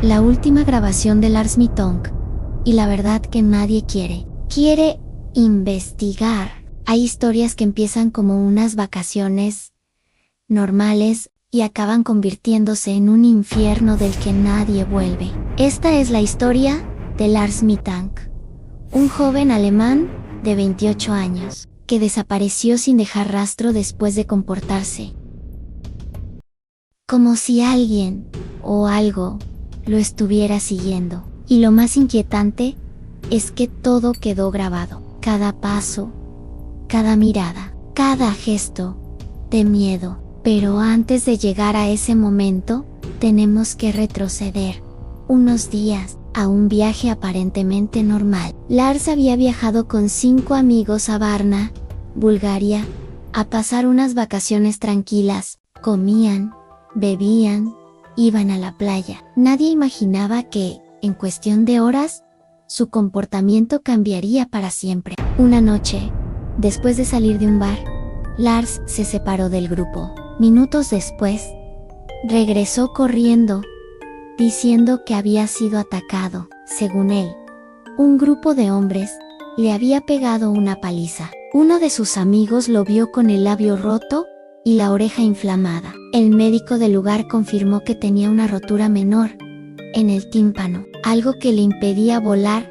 La última grabación de Lars Mittonk. Y la verdad que nadie quiere investigar. Hay historias que empiezan como unas vacaciones normales y acaban convirtiéndose en un infierno del que nadie vuelve. Esta es la historia de Lars Mittonk, un joven alemán de 28 años, que desapareció sin dejar rastro después de comportarse como si alguien o algo lo estuviera siguiendo. Y lo más inquietante es que todo quedó grabado. Cada paso, cada mirada, cada gesto de miedo. Pero antes de llegar a ese momento, tenemos que retroceder unos días a un viaje aparentemente normal. Lars había viajado con 5 amigos a Varna, Bulgaria, a pasar unas vacaciones tranquilas. Comían, bebían, iban a la playa. Nadie imaginaba que, en cuestión de horas, su comportamiento cambiaría para siempre. Una noche, después de salir de un bar, Lars se separó del grupo. Minutos después, regresó corriendo, diciendo que había sido atacado. Según él, un grupo de hombres le había pegado una paliza. Uno de sus amigos lo vio con el labio roto y la oreja inflamada. El médico del lugar confirmó que tenía una rotura menor en el tímpano, algo que le impedía volar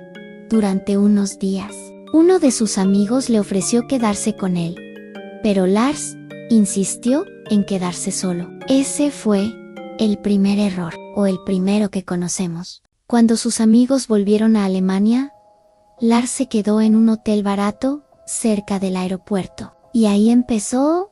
durante unos días. Uno de sus amigos le ofreció quedarse con él, pero Lars insistió en quedarse solo. Ese fue el primer error, o el primero que conocemos. Cuando sus amigos volvieron a Alemania, Lars se quedó en un hotel barato cerca del aeropuerto. Y ahí empezó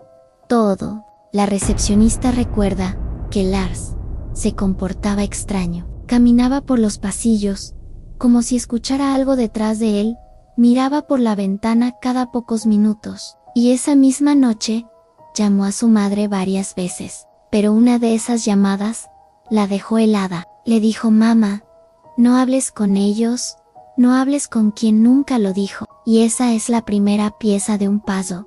todo. La recepcionista recuerda que Lars se comportaba extraño. Caminaba por los pasillos, como si escuchara algo detrás de él, miraba por la ventana cada pocos minutos. Y esa misma noche, llamó a su madre varias veces, pero una de esas llamadas la dejó helada. Le dijo: mamá, no hables con ellos, no hables con quien nunca lo dijo. Y esa es la primera pieza de un puzzle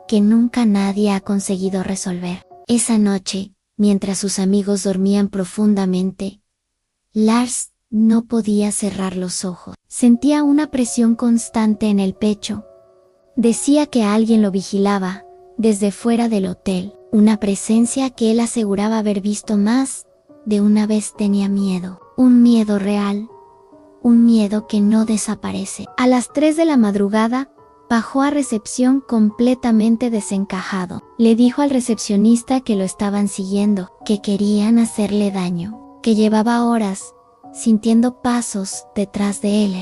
que nunca nadie ha conseguido resolver. Esa noche, mientras sus amigos dormían profundamente, Lars no podía cerrar los ojos. Sentía una presión constante en el pecho. Decía que alguien lo vigilaba desde fuera del hotel, una presencia que él aseguraba haber visto más de una vez. Tenía miedo, un miedo real, un miedo que no desaparece. A las 3 de la madrugada, bajó a recepción completamente desencajado. Le dijo al recepcionista que lo estaban siguiendo, que querían hacerle daño, que llevaba horas sintiendo pasos detrás de él.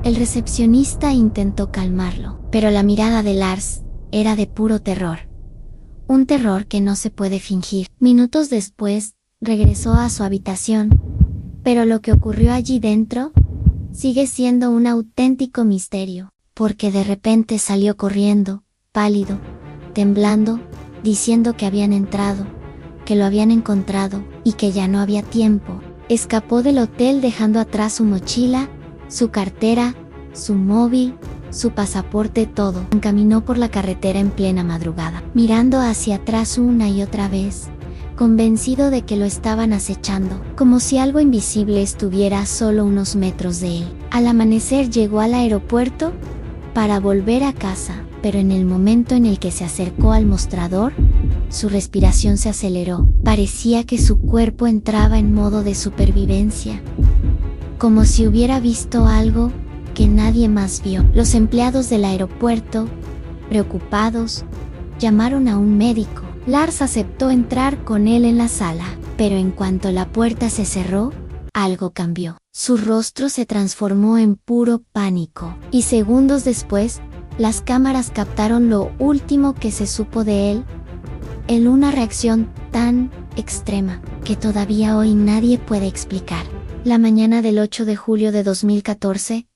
El recepcionista intentó calmarlo, pero la mirada de Lars era de puro terror. Un terror que no se puede fingir. Minutos después, regresó a su habitación, pero lo que ocurrió allí dentro sigue siendo un auténtico misterio, porque de repente salió corriendo, pálido, temblando, diciendo que habían entrado, que lo habían encontrado y que ya no había tiempo. Escapó del hotel dejando atrás su mochila, su cartera, su móvil, su pasaporte, todo. Caminó por la carretera en plena madrugada, mirando hacia atrás una y otra vez, convencido de que lo estaban acechando, como si algo invisible estuviera a solo unos metros de él. Al amanecer llegó al aeropuerto para volver a casa, pero en el momento en el que se acercó al mostrador, su respiración se aceleró. Parecía que su cuerpo entraba en modo de supervivencia, como si hubiera visto algo que nadie más vio. Los empleados del aeropuerto, preocupados, llamaron a un médico. Lars aceptó entrar con él en la sala, pero en cuanto la puerta se cerró, algo cambió. Su rostro se transformó en puro pánico, y segundos después, las cámaras captaron lo último que se supo de él, en una reacción tan extrema que todavía hoy nadie puede explicar. La mañana del 8 de julio de 2014,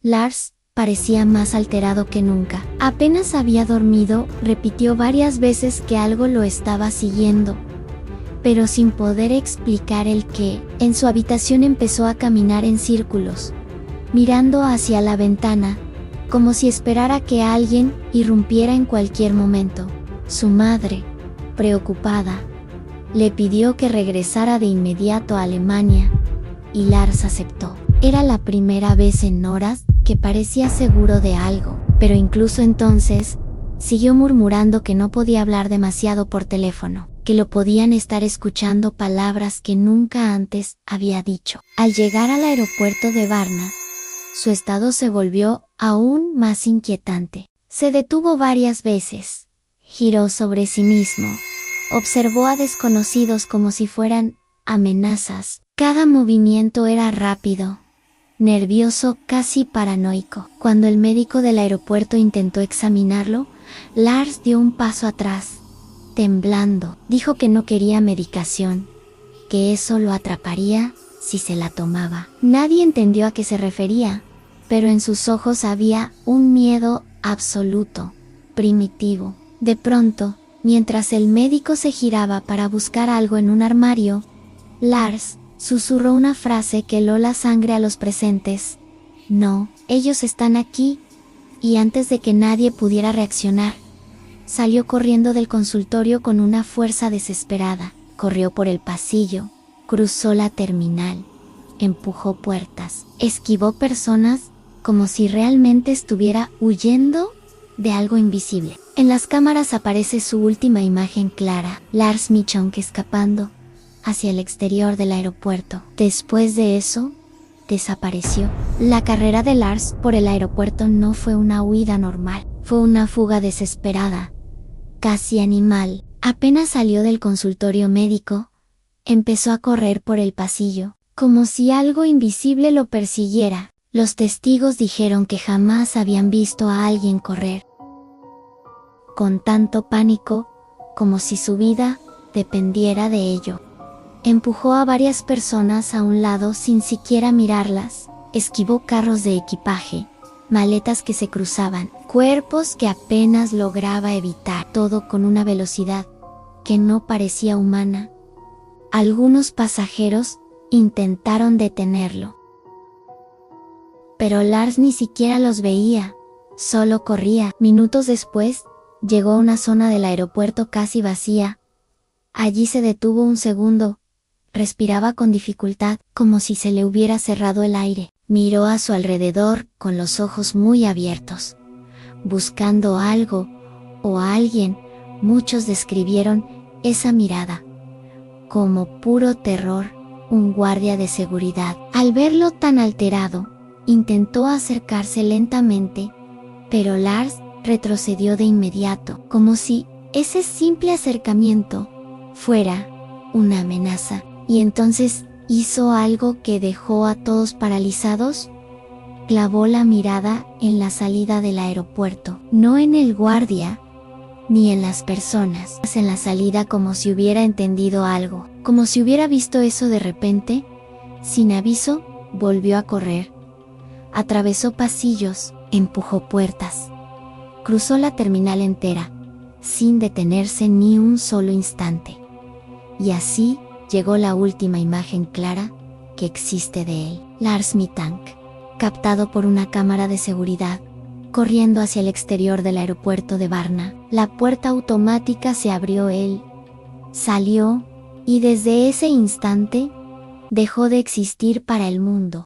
Lars parecía más alterado que nunca. Apenas había dormido, repitió varias veces que algo lo estaba siguiendo, pero sin poder explicar el qué. En su habitación empezó a caminar en círculos, mirando hacia la ventana, como si esperara que alguien irrumpiera en cualquier momento. Su madre, preocupada, le pidió que regresara de inmediato a Alemania, y Lars aceptó. Era la primera vez en horas que parecía seguro de algo, pero incluso entonces, siguió murmurando que no podía hablar demasiado por teléfono, que lo podían estar escuchando palabras que nunca antes había dicho. Al llegar al aeropuerto de Varna, su estado se volvió aún más inquietante. Se detuvo varias veces, giró sobre sí mismo, observó a desconocidos como si fueran amenazas. Cada movimiento era rápido, nervioso, casi paranoico. Cuando el médico del aeropuerto intentó examinarlo, Lars dio un paso atrás, temblando. Dijo que no quería medicación, que eso lo atraparía si se la tomaba. Nadie entendió a qué se refería, pero en sus ojos había un miedo absoluto, primitivo. De pronto, mientras el médico se giraba para buscar algo en un armario, Lars susurró una frase que heló la sangre a los presentes. No, ellos están aquí. Y antes de que nadie pudiera reaccionar, salió corriendo del consultorio con una fuerza desesperada. Corrió por el pasillo, cruzó la terminal, empujó puertas, esquivó personas como si realmente estuviera huyendo de algo invisible. En las cámaras aparece su última imagen clara, Lars Michonk escapando hacia el exterior del aeropuerto. Después de eso, desapareció. La carrera de Lars por el aeropuerto no fue una huida normal, fue una fuga desesperada, casi animal. Apenas salió del consultorio médico, empezó a correr por el pasillo, como si algo invisible lo persiguiera. Los testigos dijeron que jamás habían visto a alguien correr con tanto pánico, como si su vida dependiera de ello. Empujó a varias personas a un lado sin siquiera mirarlas, esquivó carros de equipaje, maletas que se cruzaban, cuerpos que apenas lograba evitar, todo con una velocidad que no parecía humana. Algunos pasajeros intentaron detenerlo, pero Lars ni siquiera los veía, solo corría. Minutos después, llegó a una zona del aeropuerto casi vacía. Allí se detuvo un segundo. Respiraba con dificultad, como si se le hubiera cerrado el aire. Miró a su alrededor con los ojos muy abiertos, buscando algo o a alguien. Muchos describieron esa mirada como puro terror. Un guardia de seguridad, al verlo tan alterado, intentó acercarse lentamente, pero Lars retrocedió de inmediato, como si ese simple acercamiento fuera una amenaza. Y entonces hizo algo que dejó a todos paralizados. Clavó la mirada en la salida del aeropuerto, no en el guardia, ni en las personas. En la salida, como si hubiera entendido algo, como si hubiera visto eso de repente. Sin aviso, volvió a correr. Atravesó pasillos, empujó puertas. Cruzó la terminal entera, sin detenerse ni un solo instante. Y así llegó la última imagen clara que existe de él. Lars Mittank, captado por una cámara de seguridad, corriendo hacia el exterior del aeropuerto de Varna. La puerta automática se abrió, él salió, y desde ese instante dejó de existir para el mundo.